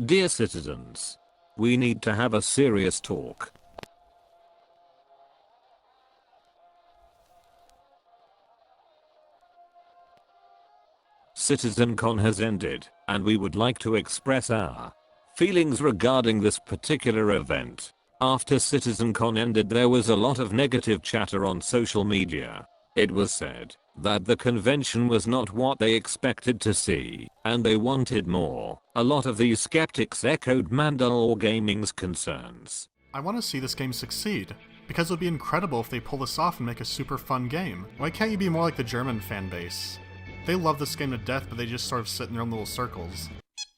Dear citizens, we need to have a serious talk. CitizenCon has ended, and we would like to express our feelings regarding this particular event. After CitizenCon ended, there was a lot of negative chatter on social media. It was said that the convention was not what they expected to see, and they wanted more. A lot of these skeptics echoed MandaloreGaming's concerns. I want to see this game succeed, because it would be incredible if they pull this off and make a super fun game. Why can't you be more like the German fan base? They love this game to death, but they just sort of sit in their own little circles.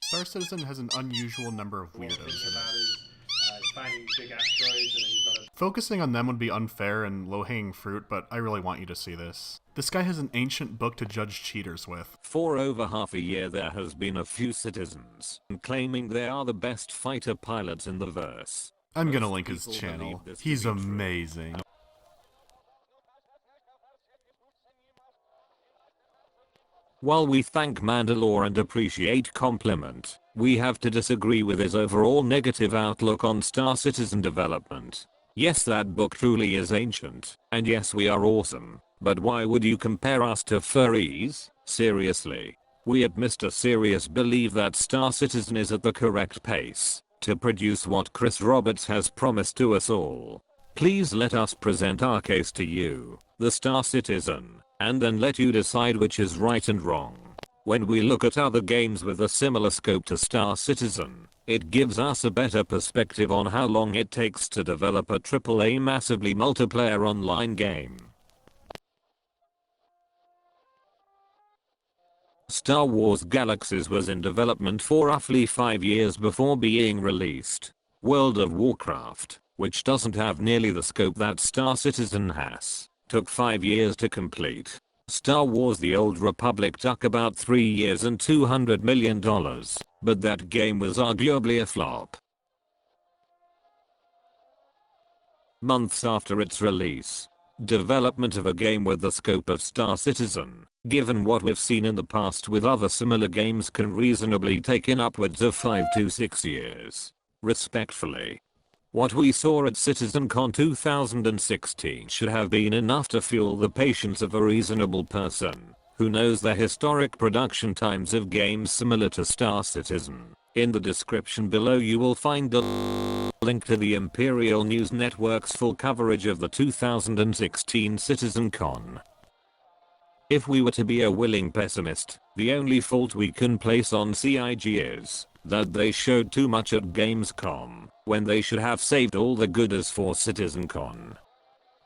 Star Citizen has an unusual number of weirdos. Finding big asteroids, and then you've got to... Focusing on them would be unfair and low-hanging fruit, but I really want you to see this. This guy has an ancient book to judge cheaters with. For over half a year there has been a few citizens claiming they are the best fighter pilots in the verse. I'm gonna link his channel. He's amazing. While we thank Mandalore and appreciate compliment, we have to disagree with his overall negative outlook on Star Citizen development. Yes, that book truly is ancient, and yes, we are awesome, but why would you compare us to furries? Seriously. We at Mr. Serious believe that Star Citizen is at the correct pace to produce what Chris Roberts has promised to us all. Please let us present our case to you, the Star Citizen, and then let you decide which is right and wrong. When we look at other games with a similar scope to Star Citizen, it gives us a better perspective on how long it takes to develop a AAA massively multiplayer online game. Star Wars Galaxies was in development for roughly 5 years before being released. World of Warcraft, which doesn't have nearly the scope that Star Citizen has, took 5 years to complete. Star Wars The Old Republic took about 3 years and $200 million, but that game was arguably a flop. Months after its release, development of a game with the scope of Star Citizen, given what we've seen in the past with other similar games, can reasonably take in upwards of 5 to 6 years. Respectfully, what we saw at CitizenCon 2016 should have been enough to fuel the patience of a reasonable person who knows the historic production times of games similar to Star Citizen. In the description below you will find a link to the Imperial News Network's full coverage of the 2016 CitizenCon. If we were to be a willing pessimist, the only fault we can place on CIG is that they showed too much at Gamescom, when they should have saved all the goodies for CitizenCon.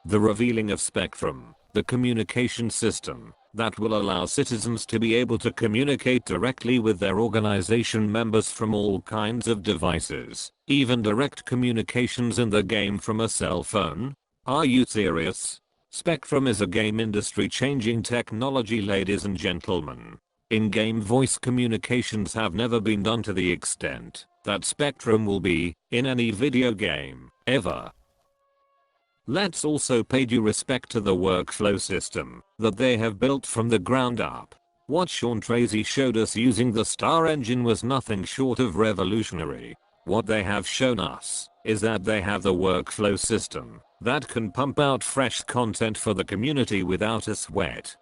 The revealing of Spectrum, the communication system that will allow citizens to be able to communicate directly with their organization members from all kinds of devices, even direct communications in the game from a cell phone? Are you serious? Spectrum is a game industry changing technology, ladies and gentlemen. In-game voice communications have never been done to the extent that Spectrum will be in any video game, ever. Let's also pay due respect to the workflow system that they have built from the ground up. What Sean Tracy showed us using the Star engine was nothing short of revolutionary. What they have shown us is that they have the workflow system that can pump out fresh content for the community without a sweat.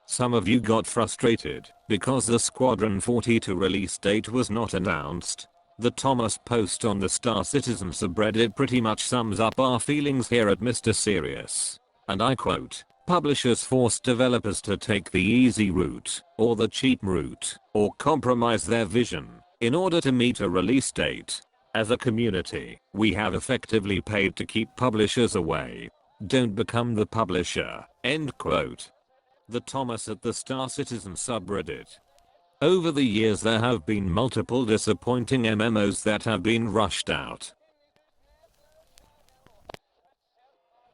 Some of you got frustrated because the Squadron 42 release date was not announced. The Thomas post on the Star Citizen subreddit pretty much sums up our feelings here at Mr. Serious. And I quote, "Publishers force developers to take the easy route, or the cheap route, or compromise their vision, in order to meet a release date. As a community, we have effectively paid to keep publishers away. Don't become the publisher." End quote. The Thomas at the Star Citizen subreddit. Over the years there have been multiple disappointing MMOs that have been rushed out.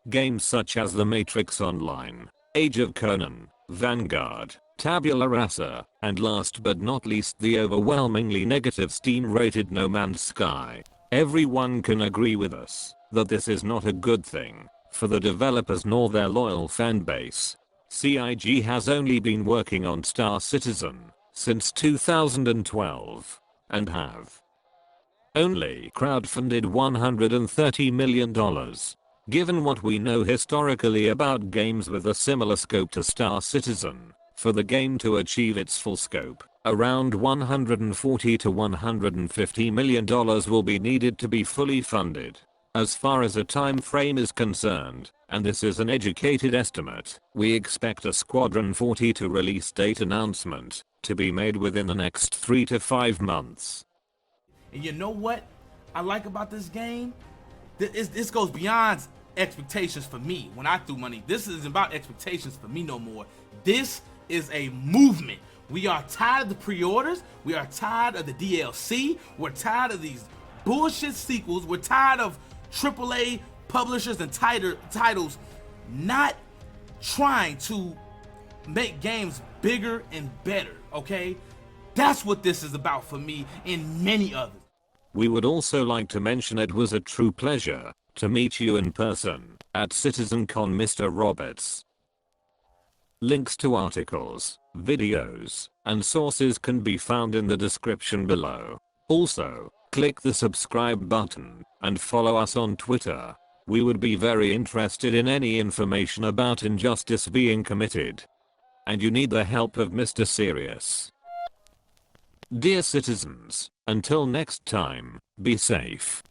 Games such as The Matrix Online, Age of Conan, Vanguard, Tabula Rasa, and last but not least the overwhelmingly negative Steam-rated No Man's Sky. Everyone can agree with us that this is not a good thing for the developers nor their loyal fanbase. CIG has only been working on Star Citizen since 2012 and have only crowdfunded $130 million. Given what we know historically about games with a similar scope to Star Citizen, for the game to achieve its full scope, around $140 to $150 million will be needed to be fully funded. As far as a time frame is concerned, and this is an educated estimate, we expect a Squadron 42 release date announcement to be made within the next 3 to 5 months. And you know what I like about this game? This goes beyond expectations for me. When I threw money, this isn't about expectations for me no more. This is a movement. We are tired of the pre-orders. We are tired of the DLC. We're tired of these bullshit sequels. We're tired of AAA publishers and titles not trying to make games bigger and better, okay? That's what this is about for me and many others. We would also like to mention it was a true pleasure to meet you in person at CitizenCon, Mr. Roberts. Links to articles, videos, and sources can be found in the description below. Also, click the subscribe button and follow us on Twitter. We would be very interested in any information about injustice being committed. And you need the help of Mr. Serious. Dear citizens, until next time, be safe.